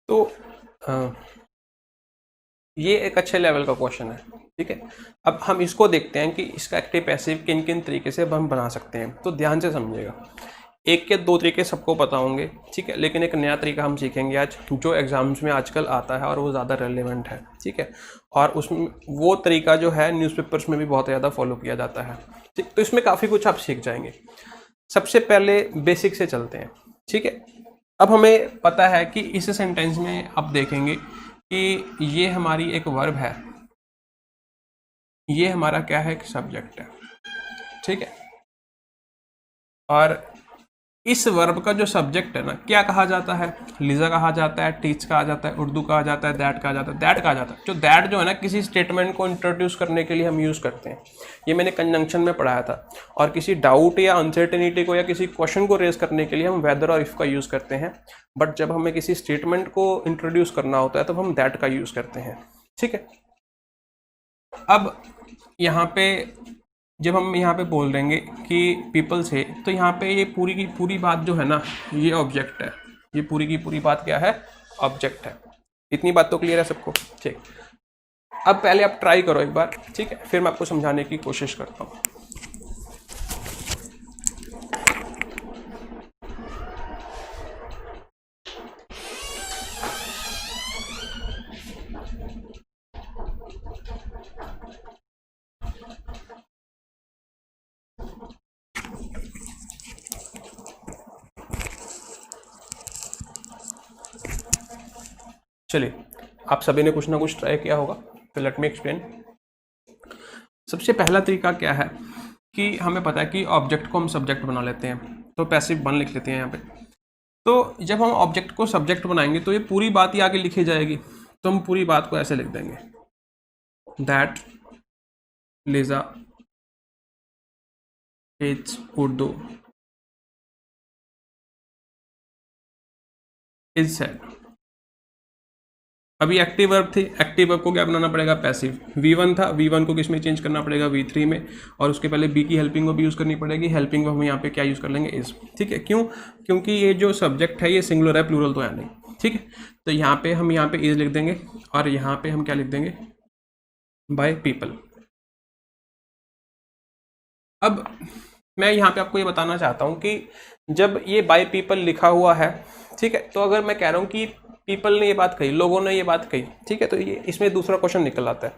तो ये एक अच्छे लेवल का क्वेश्चन है, ठीक है। अब हम इसको देखते हैं कि इसका एक्टिव पैसिव किन किन तरीके से हम बना सकते हैं। तो ध्यान से समझिएगा, एक के दो तरीके सबको पता होंगे, ठीक है, लेकिन एक नया तरीका हम सीखेंगे आज जो एग्जाम्स में आजकल आता है और वो ज़्यादा रेलेवेंट है, ठीक है। और उसमें वो तरीका जो है न्यूज़पेपर्स में भी बहुत ज़्यादा फॉलो किया जाता है, ठीक। तो इसमें काफ़ी कुछ आप सीख जाएंगे। सबसे पहले बेसिक से चलते हैं, ठीक है। अब हमें पता है कि इस सेंटेंस में आप देखेंगे कि ये हमारी एक वर्ब है, ये हमारा क्या है, एक सब्जेक्ट है, ठीक है। और इस वर्ब का जो सब्जेक्ट है ना, क्या कहा जाता है, लिजा कहा जाता है, टीच कहा जाता है, उर्दू कहा जाता है, दैट कहा जाता है, दैट कहा जाता है। जो दैट जो है ना, किसी स्टेटमेंट को इंट्रोड्यूस करने के लिए हम यूज़ करते हैं। ये मैंने कंजंक्शन में पढ़ाया था। और किसी डाउट या अनसर्टेनिटी को या किसी क्वेश्चन को रेज करने के लिए हम वेदर और इफ का यूज़ करते हैं। बट जब हमें किसी स्टेटमेंट को इंट्रोड्यूस करना होता है तब हम दैट का यूज़ करते हैं, ठीक है। अब यहाँ पे जब हम यहाँ पे बोल देंगे कि पीपल से, तो यहाँ पे ये पूरी की पूरी बात जो है ना, ये ऑब्जेक्ट है। ये पूरी की पूरी बात क्या है, ऑब्जेक्ट है। इतनी बात तो क्लियर है सबको, ठीक। अब पहले आप ट्राई करो एक बार, ठीक है, फिर मैं आपको समझाने की कोशिश करता हूँ। चलिए, आप सभी ने कुछ ना कुछ ट्राई किया होगा, तो लेट मी एक्सप्लेन। सबसे पहला तरीका क्या है कि हमें पता है कि ऑब्जेक्ट को हम सब्जेक्ट बना लेते हैं, तो पैसिव वन लिख लेते हैं यहाँ पे। तो जब हम ऑब्जेक्ट को सब्जेक्ट बनाएंगे तो ये पूरी बात ही आगे लिखी जाएगी। तो हम पूरी बात को ऐसे लिख देंगे, that Liza teach Urdu is said. अभी एक्टिव वर्ब थी, एक्टिव वर्ब को क्या बनाना पड़ेगा, पैसिव। V1 था, V1 को किस में चेंज करना पड़ेगा, V3 में। और उसके पहले बी की हेल्पिंग वर्ब यूज़ करनी पड़ेगी। हेल्पिंग वर्ब हम यहाँ पे क्या यूज़ कर लेंगे, इज, ठीक है। क्यों, क्योंकि ये जो सब्जेक्ट है ये सिंगुलर है, प्लूरल तो है नहीं, ठीक है। तो यहाँ पे हम यहाँ पे इज लिख देंगे और यहाँ पे हम क्या लिख देंगे, बाय पीपल। अब मैं यहाँ पे आपको ये बताना चाहता हूँ कि जब ये बाय पीपल लिखा हुआ है, ठीक है, तो अगर मैं कह रहा हूँ कि पीपल ने ये बात कही, लोगों ने ये बात कही, ठीक है, तो ये इसमें दूसरा क्वेश्चन निकल आता है।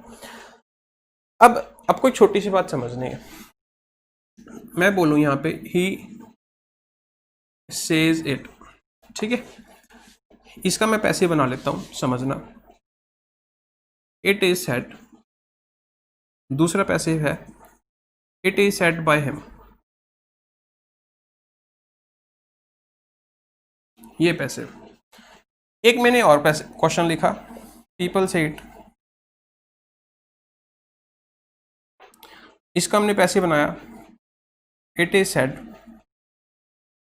अब कोई छोटी सी बात समझनी है। मैं बोलूँ यहाँ पे ही सेज इट, ठीक है, इसका मैं पैसे बना लेता हूँ, समझना। इट इज सेड, दूसरा पैसे है it is said by him, ये पैसे। एक मैंने और पैसे क्वेश्चन लिखा, पीपल से इट, इसका हमने पैसे बनाया, इट इज सेड।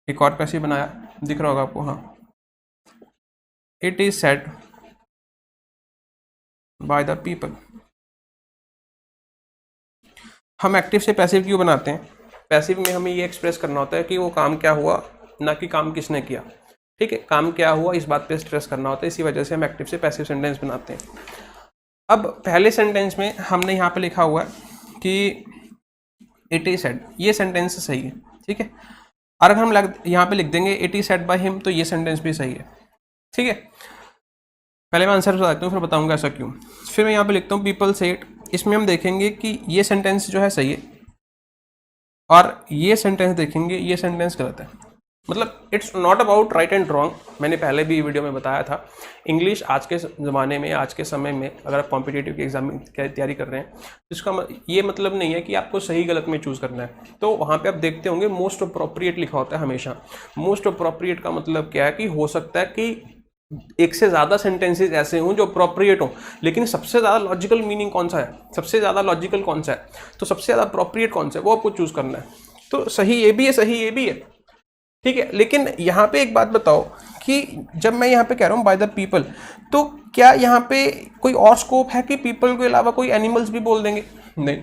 एक और पैसे बनाया, दिख रहा होगा आपको, हाँ, it is said by the people. हम एक्टिव से पैसिव क्यों बनाते हैं, पैसिव में हमें ये एक्सप्रेस करना होता है कि वो काम क्या हुआ, ना कि काम किसने किया, ठीक है। काम क्या हुआ इस बात पे स्ट्रेस करना होता है, इसी वजह से हम एक्टिव से पैसिव सेंटेंस बनाते हैं। अब पहले सेंटेंस में हमने यहाँ पे लिखा हुआ है कि इट इज सेड, ये सेंटेंस सही है, ठीक है। और अगर हम यहाँ पे लिख देंगे it is said by him, तो ये सेंटेंस भी सही है, ठीक है। पहले मैं आंसर बता देता हूँ, फिर बताऊंगा ऐसा क्यों। फिर मैं यहाँ पे लिखता हूँ पीपल से इट, इसमें हम देखेंगे कि ये सेंटेंस जो है सही है और ये सेंटेंस देखेंगे ये सेंटेंस गलत है। मतलब it's not about right and wrong, मैंने पहले भी वीडियो में बताया था। इंग्लिश आज के ज़माने में, आज के समय में अगर आप कॉम्पिटिटिव की एग्जाम की तैयारी कर रहे हैं तो इसका ये मतलब नहीं है कि आपको सही गलत में चूज़ करना है। तो वहाँ पे आप देखते होंगे मोस्ट अप्रोप्रिएट लिखा होता है हमेशा। मोस्ट अप्रोप्रिएट का मतलब क्या है कि हो सकता है कि एक से ज़्यादा सेंटेंसेस ऐसे हों जो अप्रोप्रिएट हों, लेकिन सबसे ज़्यादा लॉजिकल मीनिंग कौन सा है, सबसे ज़्यादा लॉजिकल कौन सा है, तो सबसे ज़्यादा अप्रोप्रिएट कौन सा है वो आपको चूज़ करना है। तो सही ये भी है, सही ये भी है, ठीक है। लेकिन यहाँ पे एक बात बताओ कि जब मैं यहाँ पे कह रहा हूँ बाय द पीपल, तो क्या यहाँ पे कोई और स्कोप है कि पीपल के अलावा कोई एनिमल्स भी बोल देंगे, नहीं।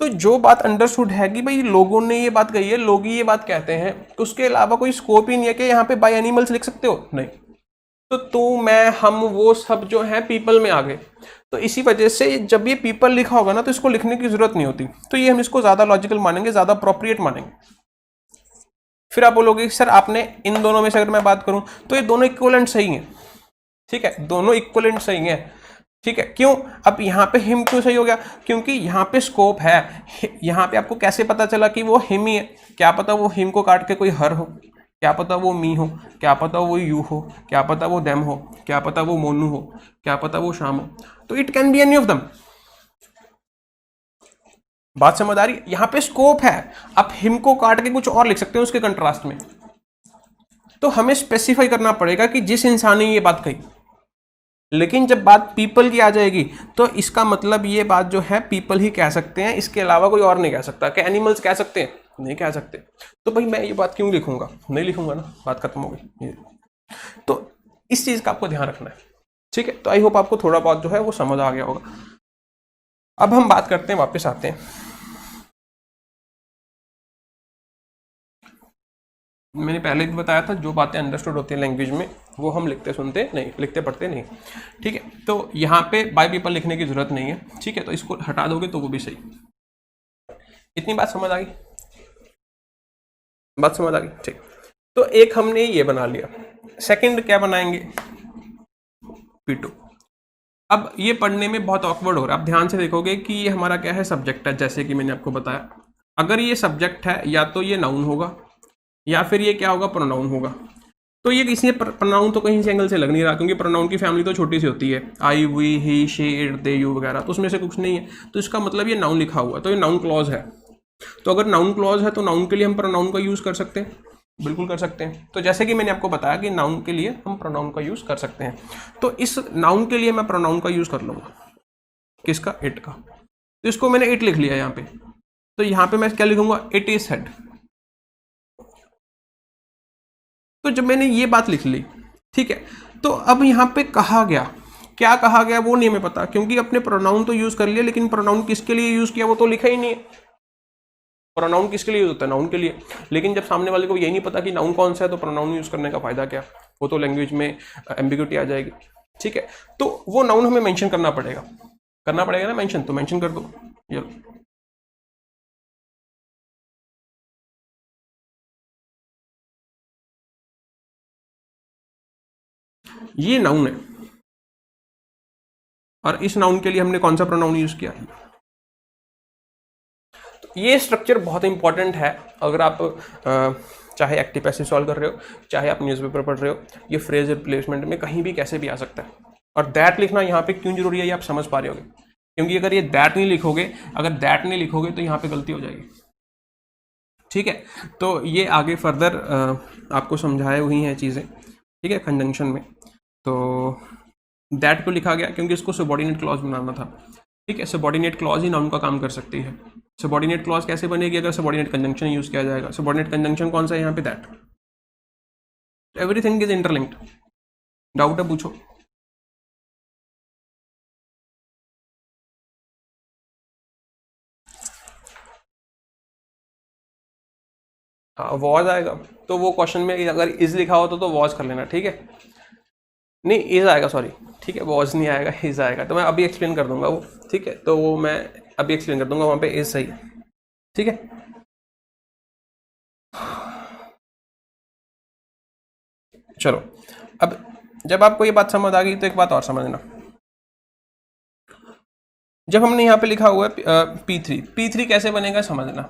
तो जो बात अंडरस्टूड है कि भाई लोगों ने ये बात कही है, लोग ही ये बात कहते हैं, तो उसके अलावा कोई स्कोप ही नहीं है कि यहाँ पे बाय एनिमल्स लिख सकते हो, नहीं। तो तू मैं हम वो सब जो है पीपल में आ गए। तो इसी वजह से जब ये पीपल लिखा होगा ना तो इसको लिखने की जरूरत नहीं होती, तो ये हम इसको ज्यादा लॉजिकल मानेंगे, ज्यादा अप्रोप्रिएट मानेंगे। फिर आप बोलोगे सर आपने इन दोनों में से अगर मैं बात करूं तो ये दोनों इक्विवेलेंट सही हैं, ठीक है, दोनों इक्विवेलेंट सही हैं, ठीक है। क्यों? अब यहाँ पे हिम क्यों सही हो गया? क्योंकि यहाँ पे स्कोप है। यहाँ पे आपको कैसे पता चला कि वो हिम ही है? क्या पता वो हिम को काट के कोई हर हो, क्या पता वो मी हो, क्या पता वो यू हो, क्या पता वो देम हो, क्या पता वो मोनू हो, क्या पता वो शाम हो। तो it can be any of them. बात समझ आ रही है? यहाँ पे स्कोप है, आप हिम को काट के कुछ और लिख सकते हैं उसके कंट्रास्ट में। तो हमें स्पेसिफाई करना पड़ेगा कि जिस इंसान ने ये बात कही, लेकिन जब बात पीपल की आ जाएगी तो इसका मतलब ये बात जो है पीपल ही कह सकते हैं, इसके अलावा कोई और नहीं कह सकता। क्या एनिमल्स कह सकते हैं? नहीं कह सकते। तो भाई मैं ये बात क्यों लिखूंगा? नहीं लिखूंगा ना, बात खत्म हो गई। तो इस चीज का आपको ध्यान रखना है, ठीक है। तो आई होप आपको थोड़ा बहुत जो है वो समझ आ गया होगा। अब हम बात करते हैं, वापस आते हैं। मैंने पहले भी बताया था जो बातें अंडरस्टूड होती हैं लैंग्वेज में वो हम लिखते सुनते नहीं, लिखते पढ़ते नहीं, ठीक है। तो यहाँ पे बाय पीपल लिखने की जरूरत नहीं है, ठीक है। तो इसको हटा दोगे तो वो भी सही। इतनी बात समझ आ गई? बात समझ आ गई, ठीक। तो एक हमने ये बना लिया, सेकंड क्या बनाएंगे? P2। अब ये पढ़ने में बहुत ऑकवर्ड हो रहा है। आप ध्यान से देखोगे कि ये हमारा क्या है? सब्जेक्ट है, जैसे कि मैंने आपको बताया। अगर ये सब्जेक्ट है या तो ये नाउन होगा या फिर ये क्या होगा? प्रोनाउन होगा। तो ये किसी प्रोनाउन तो कहीं से एंगल से लग नहीं रहा, क्योंकि प्रोनाउन की फैमिली तो छोटी सी होती है, I we he she it they you वगैरह, तो उसमें से कुछ नहीं है। तो इसका मतलब ये नाउन लिखा हुआ है, तो ये नाउन क्लॉज है। तो अगर नाउन क्लॉज है तो नाउन के लिए हम प्रोनाउन का यूज कर सकते हैं, बिल्कुल कर सकते हैं। तो जैसे कि मैंने आपको बताया कि नाउन के लिए हम प्रोनाउन का यूज कर सकते हैं, तो इस नाउन के लिए मैं प्रोनाउन का यूज कर लूंगा, किसका? इट का। तो इसको मैंने इट लिख लिया यहाँ पे, तो यहाँ पे मैं क्या लिखूंगा? It is head. तो जब मैंने ये बात लिख ली, ठीक है, तो अब यहाँ पे कहा गया, क्या कहा गया वो नहीं हमें पता, क्योंकि अपने प्रोनाउन तो यूज कर लिया, लेकिन प्रोनाउन किसके लिए यूज किया वो तो लिखा ही नहीं है। प्रोनाउन किसके लिए यूज होता है? नाउन के लिए। लेकिन जब सामने वाले को यही नहीं पता कि नाउन कौन सा है, तो प्रोनाउन यूज करने का फायदा क्या? वो तो लैंग्वेज में एम्बिग्यूटी आ जाएगी, ठीक है। तो वो नाउन हमें मेंशन करना पड़ेगा ना मेंशन, तो मेंशन कर दो। ये नाउन है, और इस नाउन के लिए हमने कौन सा प्रोनाउन यूज किया? तो ये स्ट्रक्चर बहुत इंपॉर्टेंट है। अगर आप चाहे एक्टिव पैसिव सॉल्व कर रहे हो, चाहे आप न्यूज़पेपर पढ़ रहे हो, ये फ्रेज रिप्लेसमेंट में कहीं भी कैसे भी आ सकता है। और दैट लिखना यहाँ पे क्यों जरूरी है ये आप समझ पा रहे होगे, क्योंकि अगर ये दैट नहीं लिखोगे, अगर दैट नहीं लिखोगे तो यहाँ पे गलती हो जाएगी, ठीक है। तो ये आगे फर्दर आपको समझाए हुई हैं चीज़ें, ठीक है, कंजंक्शन में। तो दैट को लिखा गया क्योंकि इसको सबऑर्डिनेट क्लॉज बनाना था, ठीक है। सबऑर्डिनेट क्लॉज ही नाउन का काम कर सकती है। सबऑर्डिनेट क्लॉज कैसे बनेगी? अगर सबऑर्डिनेट कंजंक्शन यूज किया जाएगा। सबऑर्डिनेट कंजंक्शन कौन सा है यहाँ पे? That. Everything is interlinked. Doubt है पूछो। हाँ वॉज आएगा, तो वो क्वेश्चन में अगर इज लिखा हो तो वॉज कर लेना, ठीक है। नहीं इज आएगा, सॉरी, ठीक है, वॉज नहीं आएगा, इज आएगा। तो मैं अभी एक्सप्लेन कर दूंगा वो, ठीक है। तो वो मैं अभी एक्सप्लेन कर दूंगा, वहां पे इज सही है, ठीक है। चलो, अब जब आपको ये बात समझ आ गई तो एक बात और समझना। जब हमने यहाँ पे लिखा हुआ है P3 कैसे बनेगा समझना,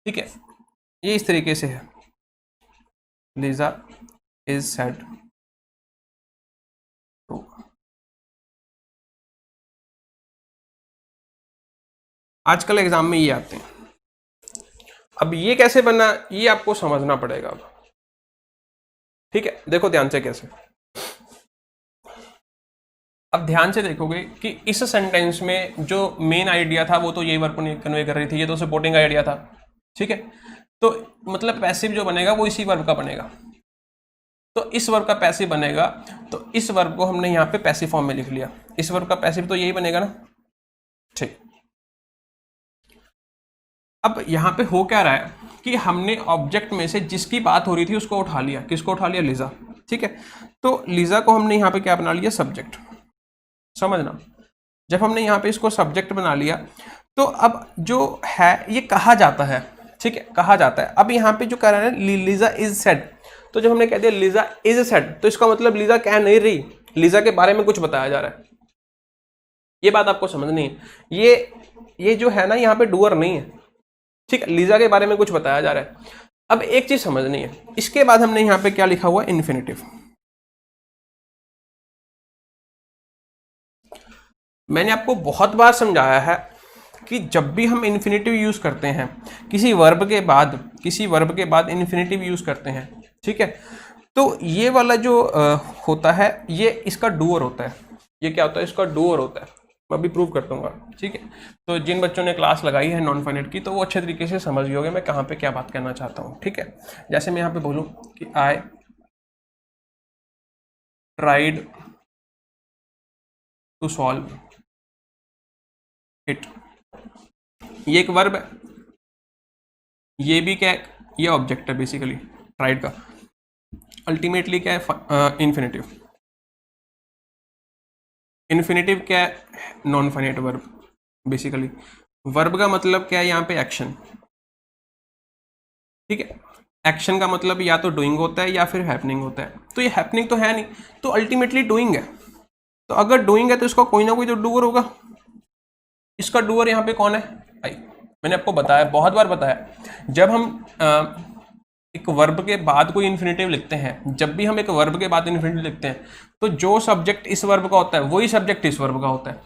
ठीक है। ये इस तरीके से है, लीजा इज सैड। आजकल एग्जाम में ये आते हैं। अब ये कैसे बना ये आपको समझना पड़ेगा अब, ठीक है। देखो ध्यान से कैसे, अब ध्यान से देखोगे कि इस सेंटेंस में जो मेन आइडिया था वो तो यही वर्ब को कन्वे कर रही थी, ये तो सपोर्टिंग आइडिया था, ठीक है। तो मतलब पैसिव जो बनेगा वो इसी वर्ब का बनेगा। तो इस वर्ब का पैसिव बनेगा, तो इस वर्ब को हमने यहाँ पे पैसिव फॉर्म में लिख लिया। इस वर्ब का पैसिव तो यही बनेगा ना, ठीक। अब यहाँ पे हो क्या रहा है कि हमने ऑब्जेक्ट में से जिसकी बात हो रही थी उसको उठा लिया। किसको उठा लिया? लिजा। ठीक है, तो लीजा को हमने यहाँ पे क्या बना लिया, सब्जेक्ट। समझना, जब हमने यहाँ पे इसको सब्जेक्ट बना लिया तो अब जो है ये कहा जाता है, ठीक है, कहा जाता है। अब यहाँ पे जो कह रहा है लीजा इज सेड, तो जब हमने कह दिया लीजा इज सेड तो इसका मतलब लीजा कह नहीं रही, लीजा के बारे में कुछ बताया जा रहा है। ये बात आपको समझनी है। ये जो है ना यहाँ पे डूअर नहीं है, ठीक है, लीजा के बारे में कुछ बताया जा रहा है। अब एक चीज समझनी है, इसके बाद हमने यहाँ पे क्या लिखा हुआ है, इन्फिनेटिव। मैंने आपको बहुत बार समझाया है कि जब भी हम इन्फिनेटिव यूज करते हैं किसी वर्ब के बाद इन्फिनेटिव यूज करते हैं, ठीक है, तो ये वाला जो होता है ये इसका डूअर होता है। ये क्या होता है, इसका डूअर होता है। मैं अभी प्रूव कर दूंगा, ठीक है। तो जिन बच्चों ने क्लास लगाई है नॉन फाइनाइट की तो वो अच्छे तरीके से समझ गए मैं कहाँ पे क्या बात करना चाहता हूँ, ठीक है। जैसे मैं यहाँ पे बोलूँ कि I tried to solve it, ये एक वर्ब है, ये भी क्या है, ये ऑब्जेक्ट है बेसिकली ट्राइड का। अल्टीमेटली क्या है, इन्फिनेटिव। इन्फिनेटिव क्या है, non finite verb basically. Verb का मतलब क्या है, यहाँ पे एक्शन, ठीक है। एक्शन का मतलब या तो डूइंग होता है या फिर हैपनिंग होता है, तो ये हैपनिंग तो है नहीं, तो अल्टीमेटली डूइंग है। तो अगर डूइंग है तो इसका कोई ना कोई तो डूअर होगा। इसका डूअर यहाँ पे कौन है, आई। मैंने आपको बताया, बहुत बार बताया, जब हम एक वर्ब के बाद कोई इन्फिनेटिव लिखते हैं, जब भी हम एक वर्ब के बाद इन्फिनेटिव लिखते हैं तो जो सब्जेक्ट इस वर्ब का होता है वही सब्जेक्ट इस वर्ब का होता है।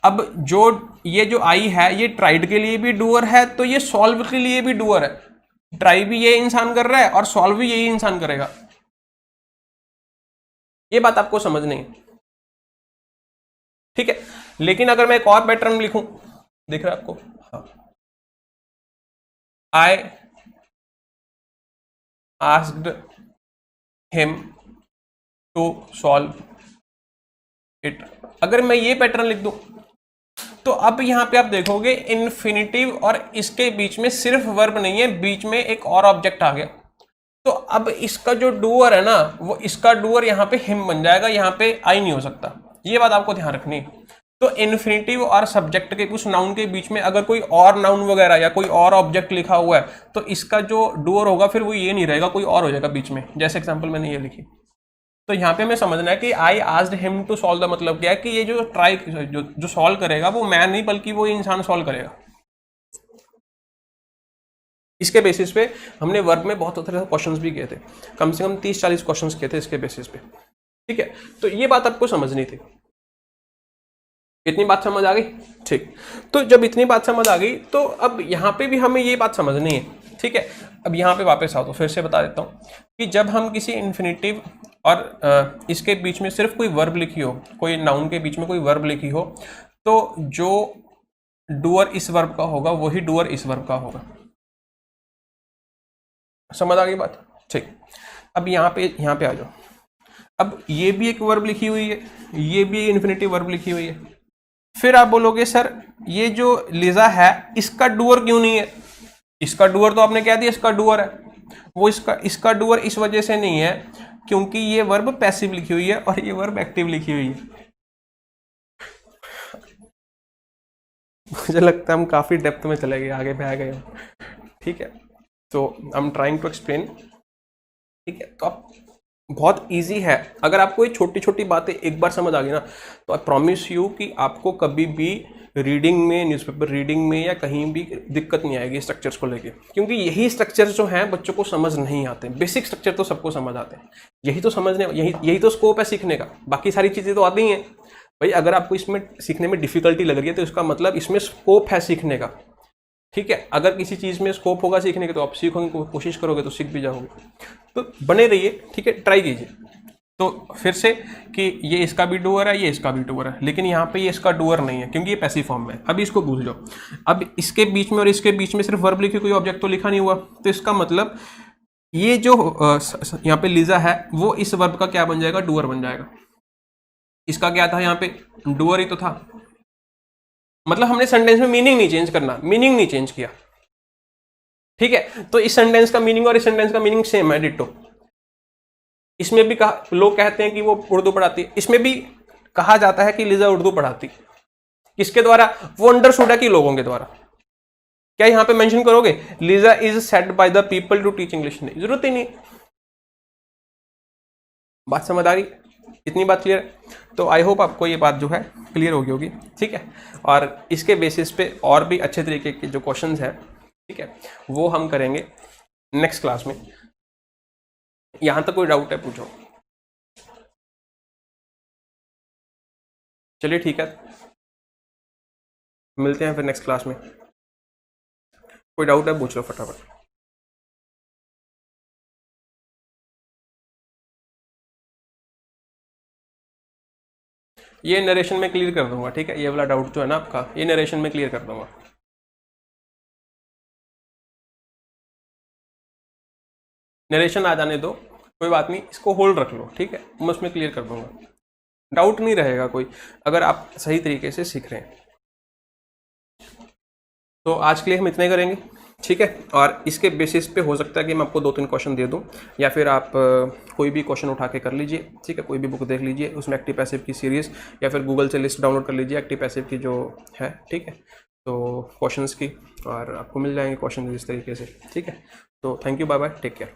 अब ये जो आई है ये ट्राइड के लिए भी डूअर है, तो ये सॉल्व के लिए भी डूअर है। ट्राई भी ये इंसान कर रहा है और सॉल्व भी यही इंसान करेगा। ये बात आपको समझनी है, ठीक है। लेकिन अगर मैं एक और पैटर्न लिखूं, दिख रहा है आपको, हाँ, I asked him to solve it, अगर मैं ये पैटर्न लिख दूं तो अब यहां पे आप देखोगे इन्फिनिटिव और इसके बीच में सिर्फ वर्ब नहीं है, बीच में एक और ऑब्जेक्ट आ गया। तो अब इसका जो डूअर है ना, वो इसका डूअर यहाँ पे हिम बन जाएगा, यहाँ पे आई नहीं हो सकता। ये बात आपको ध्यान रखनी है। तो इन्फिनिटिव और सब्जेक्ट के कुछ नाउन के बीच में अगर कोई और नाउन वगैरह या कोई और ऑब्जेक्ट लिखा हुआ है तो इसका जो डूअर होगा फिर वो ये नहीं रहेगा, कोई और हो जाएगा बीच में। जैसे एग्जांपल मैंने ये लिखी, तो यहाँ पे हमें समझना है कि I asked him to solve the मतलब क्या है कि ये जो ट्राई जो सॉल्व करेगा वो मैं नहीं बल्कि वो इंसान सॉल्व करेगा। इसके बेसिस पे हमने वर्ब में बहुत तरह के क्वेश्चंस भी किए थे, कम से कम 30-40 क्वेश्चंस किए थे इसके बेसिस पे, ठीक है। तो ये बात आपको समझनी थी। इतनी बात समझ आ गई, ठीक। तो जब इतनी बात समझ आ गई तो अब यहाँ पे भी हमें ये बात समझनी है, ठीक है। अब यहाँ पे वापस आओ तो फिर से बता देता हूँ कि जब हम किसी इन्फिनेटिव और इसके बीच में सिर्फ कोई वर्ब लिखी हो, कोई नाउन के बीच में कोई वर्ब लिखी हो, तो जो डूअर इस वर्ब का होगा वही डूअर इस वर्ब का होगा। समझ आ गई बात, ठीक। अब यहाँ पे आ जाओ। अब ये भी एक वर्ब लिखी हुई है, ये भी इन्फिनेटिव वर्ब लिखी हुई है। फिर आप बोलोगे सर ये जो लिजा है इसका डूअर क्यों नहीं है? इसका डूअर तो आपने कह दिया इसका डूअर है, वो इसका डूअर इस वजह से नहीं है क्योंकि ये वर्ब पैसिव लिखी हुई है और ये वर्ब एक्टिव लिखी हुई है। मुझे लगता है हम काफी डेप्थ में चले गए, आगे बह गए, ठीक है। तो I am trying to explain, ठीक है। तो आप बहुत इजी है, अगर आपको ये छोटी छोटी बातें एक बार समझ आ गई ना तो आई प्रॉमिस यू कि आपको कभी भी रीडिंग में, न्यूज़पेपर रीडिंग में या कहीं भी दिक्कत नहीं आएगी स्ट्रक्चर्स को लेके, क्योंकि यही स्ट्रक्चर्स जो हैं बच्चों को समझ नहीं आते। बेसिक स्ट्रक्चर तो सबको समझ आते हैं, यही तो समझने, यही तो स्कोप है सीखने का। बाकी सारी चीज़ें तो आती हैं भाई। अगर आपको इसमें सीखने में डिफिकल्टी लग रही है तो इसका मतलब इसमें स्कोप है सीखने का, ठीक है। अगर किसी चीज़ में स्कोप होगा सीखने के तो आप सीखोगे, कोशिश करोगे तो सीख भी जाओगे। तो बने रहिए, ठीक है, ट्राई कीजिए। तो फिर से कि ये इसका भी डूअर है, ये इसका भी डूअर है, लेकिन यहाँ पे ये इसका डूअर नहीं है क्योंकि ये पैसिव फॉर्म में है। अभी इसको भूल जाओ। अब इसके बीच में और इसके बीच में सिर्फ वर्ब लिखी, कोई ऑब्जेक्ट तो लिखा नहीं हुआ, तो इसका मतलब ये जो यहाँ पे लिजा है वो इस वर्ब का क्या बन जाएगा, डूअर बन जाएगा। इसका क्या था यहाँ पे, डूअर ही तो था। मतलब हमने सेंटेंस में मीनिंग नहीं चेंज करना, मीनिंग नहीं चेंज किया, ठीक है। तो इस सेंटेंस का मीनिंग और इस सेंटेंस का मीनिंग सेम है, डिट्टो। इसमें भी लोग कहते हैं कि वो उर्दू पढ़ाती है, इसमें भी कहा जाता है कि लीजा उर्दू पढ़ाती। किसके द्वारा? वो अंडरस्टूड है कि लोगों के द्वारा। क्या यहां पे मेंशन करोगे Lisa is said by the people to teach English? नहीं, जरूरत ही नहीं। बात समझ आ रही? इतनी बात क्लियर है? तो आई होप आपको ये बात जो है क्लियर होगी, ठीक है। और इसके बेसिस पे और भी अच्छे तरीके के जो क्वेश्चंस हैं, ठीक है, वो हम करेंगे नेक्स्ट क्लास में। यहां तक कोई डाउट है पूछो। चलिए ठीक है, मिलते हैं फिर नेक्स्ट क्लास में। कोई डाउट है पूछ लो फटाफट। ये नरेशन में क्लियर कर दूंगा, ठीक है, ये वाला डाउट जो है ना आपका, ये नरेशन में क्लियर कर दूंगा। नरेशन आ जाने दो, कोई बात नहीं, इसको होल्ड रख लो, ठीक है, मैं उसमें क्लियर कर दूंगा। डाउट नहीं रहेगा कोई, अगर आप सही तरीके से सीख रहे हैं। तो आज के लिए हम इतने करेंगे, ठीक है। और इसके बेसिस पे हो सकता है कि मैं आपको 2-3 क्वेश्चन दे दूं, या फिर आप कोई भी क्वेश्चन उठा के कर लीजिए, ठीक है, कोई भी बुक देख लीजिए, उसमें एक्टिव पैसिव की सीरीज़, या फिर गूगल से लिस्ट डाउनलोड कर लीजिए एक्टिव पैसिव की जो है, ठीक है, तो क्वेश्चंस की, और आपको मिल जाएंगे क्वेश्चन इस तरीके से, ठीक है। तो thank you, bye bye, take care.